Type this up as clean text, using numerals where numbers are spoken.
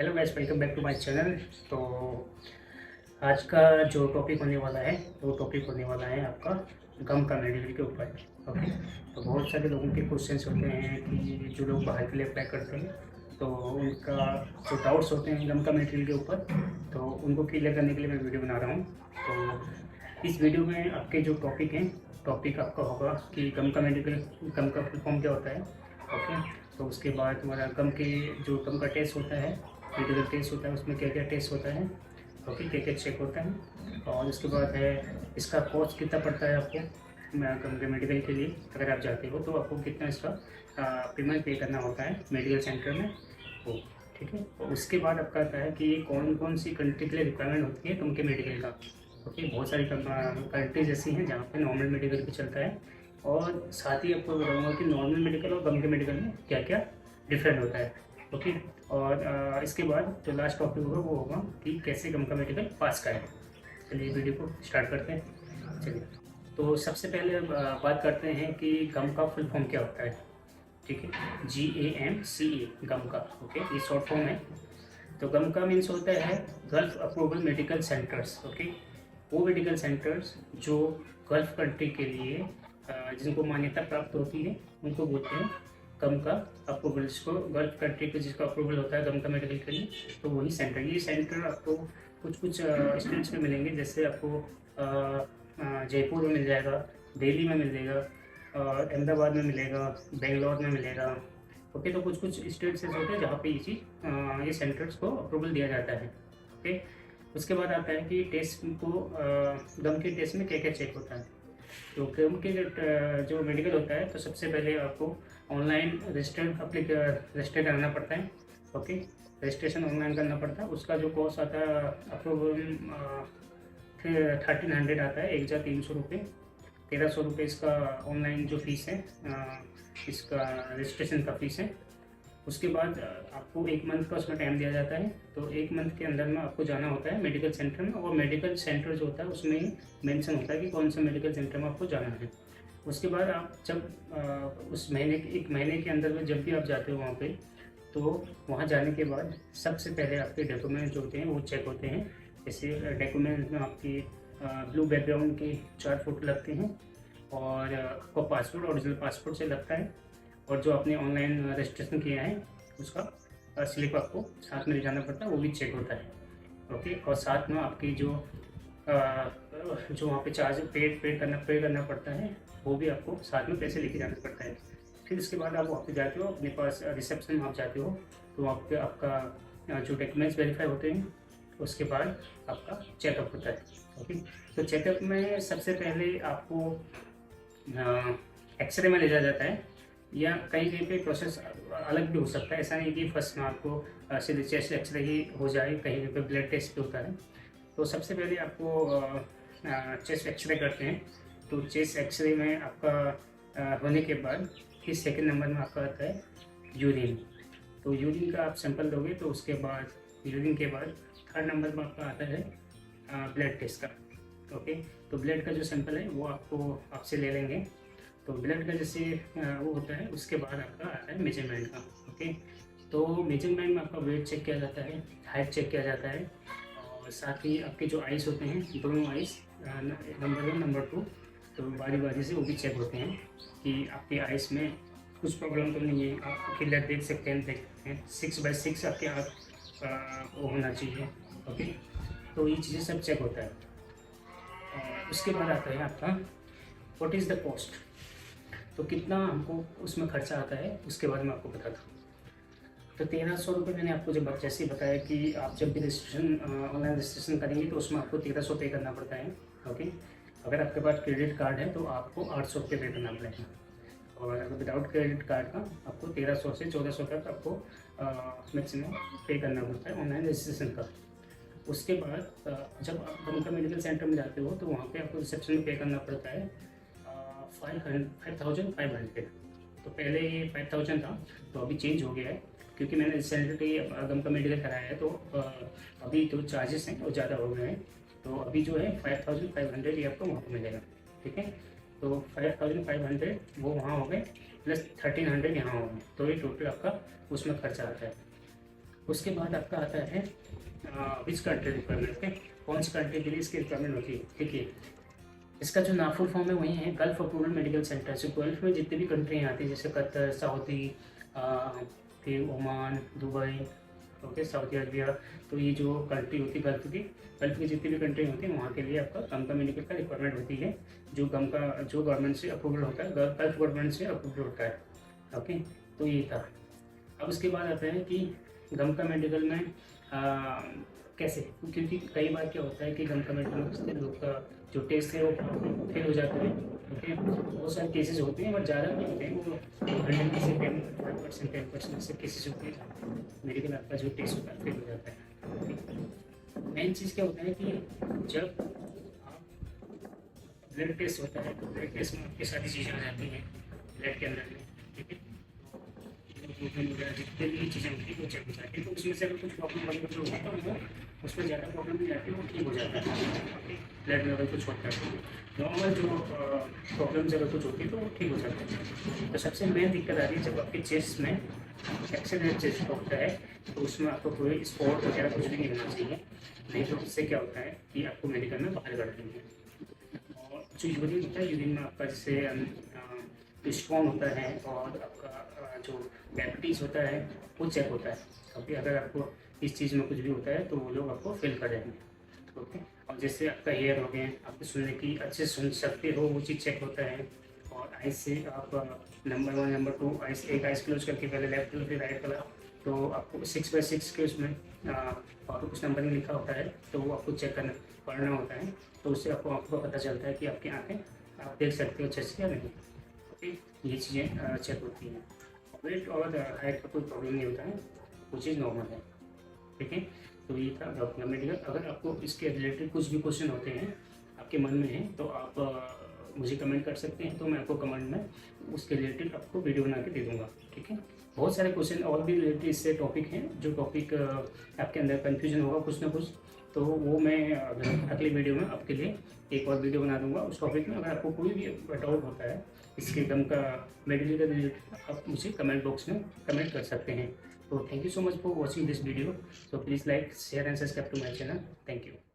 Hello guys, welcome back to my channel. तो आज का जो टॉपिक होने वाला है वो टॉपिक होने वाला है आपका गम का मेडिकल के ऊपर। ओके। तो बहुत सारे लोगों के क्वेश्चंस होते हैं कि जो लोग बाहर के लिए अप्लाई करते हैं तो उनका जो डाउट्स होते हैं गम का मेटेरियल के ऊपर, तो उनको क्लियर करने के लिए मैं वीडियो बना रहा हूँ। तो इस वीडियो में आपके जो टॉपिक हैं, टॉपिक आपका होगा कि गम का मेडिकल, गम का फुल फॉर्म क्या होता है। ओके। तो उसके बाद हमारा गम के जो गम का टेस्ट होता है, मेडिकल टेस्ट होता है, उसमें क्या क्या टेस्ट होता है, ओके, क्या क्या चेक होता है। और उसके बाद है इसका कॉस्ट कितना पड़ता है आपको गम के मेडिकल के लिए। अगर आप जाते हो तो आपको कितना इसका पेमेंट पे करना होता है मेडिकल सेंटर में, वो ठीक है। और उसके बाद आपका आता है कि कौन कौन सी कंट्री के लिए रिक्वायरमेंट होती है गम के मेडिकल का। ओके। बहुत सारी कंट्रीज ऐसी हैं जहाँ पे नॉर्मल मेडिकल भी चलता है, और साथ ही आपको बताऊँगा कि नॉर्मल मेडिकल और गम के मेडिकल में क्या क्या डिफरेंट होता है। ओके। और इसके बाद जो लास्ट टॉपिक होगा वो होगा कि कैसे गम का मेडिकल पास करें। चलिए वीडियो को स्टार्ट करते हैं। चलिए, तो सबसे पहले अब बात करते हैं कि गम का फुल फॉर्म क्या होता है। ठीक है, GAMCA गम का। ओके, ये शॉर्ट फॉर्म है। तो गम का मीन्स होता है gulf approval medical centres. Okay. वो मेडिकल सेंटर्स जो गल्फ कंट्री के लिए जिनको मान्यता प्राप्त होती है उनको बोलते हैं गम का अप्रूवल। जिसको गल्फ कंट्री को जिसका अप्रूवल होता है गम का मेडिकल के लिए, तो वही सेंटर। ये सेंटर आपको कुछ कुछ स्टेट्स में मिलेंगे, जैसे आपको जयपुर में मिल जाएगा, दिल्ली में मिल जाएगा, अहमदाबाद में मिलेगा, बेंगलोर में मिलेगा। ओके। तो कुछ कुछ स्टेट्स ऐसे होते हैं जहाँ पे ये चीज़ ये सेंटर्स को अप्रूवल दिया जाता है। ओके। उसके बाद आता है कि टेस्ट को गम के टेस्ट में क्या क्या चेक होता है। तो गम के जो मेडिकल होता है, तो सबसे पहले आपको ऑनलाइन रजिस्टर कराना पड़ता है। ओके। रजिस्ट्रेशन ऑनलाइन करना पड़ता है। उसका जो कॉस्ट आता है अप्रूवल 1300 आता है, 1300 रुपये। 1300 रुपये इसका ऑनलाइन जो फीस है, इसका रजिस्ट्रेशन का फीस है। उसके बाद आपको 1 मंथ का उसमें टाइम दिया जाता है। तो 1 मंथ के अंदर में आपको जाना होता है मेडिकल सेंटर में, और मेडिकल सेंटर जो होता है उसमें ही मेंशन होता है कि कौन सा मेडिकल सेंटर में आपको जाना है। उसके बाद आप जब उस महीने के 1 महीने के अंदर में जब भी आप जाते हो वहाँ पे, तो वहाँ जाने के बाद सबसे पहले आपके डॉक्यूमेंट जो होते हैं वो चेक होते हैं। जैसे डॉक्यूमेंट में आपकी ब्लू बैकग्राउंड के 4 फोटो लगते हैं, और आपका पासपोर्ट ओरिजिनल पासपोर्ट से लगता है, और जो आपने ऑनलाइन रजिस्ट्रेशन किया है उसका स्लिप आपको साथ में ले जाना पड़ता है, वो भी चेक होता है। ओके। और साथ में आपकी जो वहाँ पे चार्ज पे करना पड़ता है, वो भी आपको साथ में पैसे लेके जाना पड़ता है। फिर उसके बाद आप वहाँ पे जाते हो, अपने पास रिसेप्शन में आप जाते हो, तो वहाँ पे आपका जो डॉक्यूमेंट्स वेरीफाई होते हैं, उसके बाद आपका चेकअप होता है। ओके। तो चेकअप में सबसे पहले आपको एक्सरे में ले जाया जाता है, या कहीं कहीं पे प्रोसेस अलग भी हो सकता है। ऐसा नहीं कि फर्स्ट में आपको सीधे चेस्ट एक्सरे ही हो जाए, कहीं पे ब्लड टेस्ट भी होता है। तो सबसे पहले आपको चेस्ट एक्सरे करते हैं। तो चेस्ट एक्सरे में आपका होने के बाद फिर सेकंड नंबर में आपका आता है यूरिन। तो यूरिन का आप सैंपल दोगे, तो उसके बाद यूरिन के बाद थर्ड नंबर में आपका आता है ब्लड टेस्ट का। ओके। तो ब्लड का जो सैंपल है वो आपसे ले लेंगे। तो ब्लड का जैसे वो होता है, उसके बाद आपका आता है मेजरमेंट का। ओके। तो मेजरमेंट में आपका वेट चेक किया जाता है, हाइट चेक किया जाता है, और साथ ही आपके जो आइस होते हैं, दोनों आइस, नंबर 1 नंबर 2, तो बारी बारी से वो भी चेक होते हैं कि आपके आइस में कुछ प्रॉब्लम तो नहीं है। आप क्लियर देख सकते हैं 6/6 आपके आँख वो होना चाहिए। ओके। तो ये चीज़ें सब चेक होता है। और उसके बाद आता है आपका व्हाट इज़ द कॉस्ट। तो कितना हमको उसमें खर्चा आता है, उसके बारे में आपको बताता हूँ। तो 1300 रुपये मैंने आपको जब जैसे ही बताया कि आप जब भी ऑनलाइन रजिस्ट्रेशन करेंगे तो उसमें आपको 1300 पे करना पड़ता है। ओके। अगर आपके पास क्रेडिट कार्ड है तो आपको 800 रुपये पे करना पड़ेगा, और अगर विदाउट क्रेडिट कार्ड का आपको 1300 से 1400 तक आपको मैक्सिमम पे करना पड़ता है ऑनलाइन रजिस्ट्रेशन का। उसके बाद जब आप गम का मेडिकल सेंटर में जाते हो तो वहाँ पे आपको रिसेप्शन में पे करना पड़ता है 5500। तो पहले ये 5000 था, तो अभी चेंज हो गया है, क्योंकि मैंने रिसेंटली गम का मेडिकल कराया है। तो अभी जो चार्जेस हैं वो ज़्यादा हो गए हैं। तो अभी जो है 5500 ये आपको वहाँ पर मिलेगा। ठीक है। तो 5500 वो वहाँ हो गए, प्लस 1300 यहाँ हो गए, तो ये टोटल आपका उसमें खर्चा आता है। उसके बाद आपका आता है विच कंट्री रिक्वायरमेंट। ओके, कौन सी कंट्री के लिए इसकी रिक्वायरमेंट होती है। ठीक है, इसका जो नाफुल फॉर्म है वही है गल्फ अप्रूवल मेडिकल सेंटर। जो गल्फ में जितनी भी कंट्रियाँ आती हैं जैसे कतर, सऊदी, फिर Oman, Dubai, okay, Saudi Arabia, तो ये जो कंट्री होती है गल्फ की जितनी भी कंट्री होती है वहाँ के लिए आपका गम का मेडिकल का रिक्वायरमेंट होती है, जो गम का जो गवर्नमेंट से अप्रूवल होता है, गल्फ गवर्नमेंट से अप्रूवल होता है। ओके, तो ये था। अब उसके बाद आता है कि गम का मेडिकल में कैसे, क्योंकि कई बार क्या होता है कि गम का मेडिकल में लोग का जो टेस्ट है वो फेल हो जाता है। ओके, बहुत सारे केसेस होते हैं बट ज़्यादा नहीं होते हैं, वो 100 में से 10% ऐसे केसेस होते हैं मेडिकल आपका जो टेस्ट होता है फेल हो जाता है। मेन चीज़ क्या होता है कि जब आप ब्लड टेस्ट होता है तो ब्लड टेस्ट में आपकी सारी चीज़ें आ जाती हैं ब्लड के अंदर में। ठीक है, जितने भी चीज़ें होती है वो चेक हो जाती है, तो उसमें से अगर कुछ प्रॉब्लम वगैरह जो होता है वो उसमें ज़्यादा प्रॉब्लम नहीं आती है, वो ठीक हो जाता है। ब्लड लेवल कुछ होता है तो नॉर्मल जो प्रॉब्लम्स अगर कुछ होती है तो वो ठीक हो जाता है। तो सबसे मेन दिक्कत आ रही है जब आपके चेस्ट में एक्सीडेंट चेस्ट होता है तो उसमें आपको कोई स्पॉट वगैरह कुछ भी नहीं होना चाहिए, नहीं तो उससे क्या होता है कि आपको मेडिकल में बाहर कर देंगे। और जो यूरिन होता है, यूरिन में आपका जैसे स्टोन होता है और आपका जो डायबिटीज़ होता है वो चेक होता है, क्योंकि अगर आपको इस चीज़ में कुछ भी होता है तो वो लोग आपको फेल कर देंगे। ओके, और जैसे आपका हेयर हो गए, आपको सुनने की अच्छे सुन सकते हो वो चीज़ चेक होता है। और आइस से आप नंबर 1 नंबर 2 आइस, एक आइस क्लोज करके पहले लेफ्ट कलर फिर राइट कलर, तो आपको 6/6 के उसमें और कुछ नंबर में लिखा होता है तो वो आपको चेक करना पढ़ना होता है, तो उससे आपको पता चलता है कि आपकी आँखें आप देख सकते हो अच्छे से या नहीं। ओके, ये चीज़ें चेक होती हैं। वेट और हाइट का कोई प्रॉब्लम नहीं होता है, वो चीज़ नॉर्मल है। ठीक है, तो ये था डॉक्टर मेडिकल। अगर आपको इसके रिलेटेड कुछ भी क्वेश्चन होते हैं आपके मन में है तो आप मुझे कमेंट कर सकते हैं, तो मैं आपको कमेंट में उसके रिलेटेड आपको वीडियो बना के दे दूँगा। ठीक है, बहुत सारे क्वेश्चन और भी रिलेटेड इससे टॉपिक हैं, जो टॉपिक आपके अंदर कन्फ्यूजन होगा कुछ ना कुछ, तो वो मैं अगले वीडियो में आपके लिए एक और वीडियो बना दूंगा उस टॉपिक में। अगर आपको कोई भी डाउट होता है इसके गम का मेडिकल का रिलेटेड, आप मुझे कमेंट बॉक्स में कमेंट कर सकते हैं। तो thank you so much for watching this video. So please like, share and subscribe to my channel. Thank you.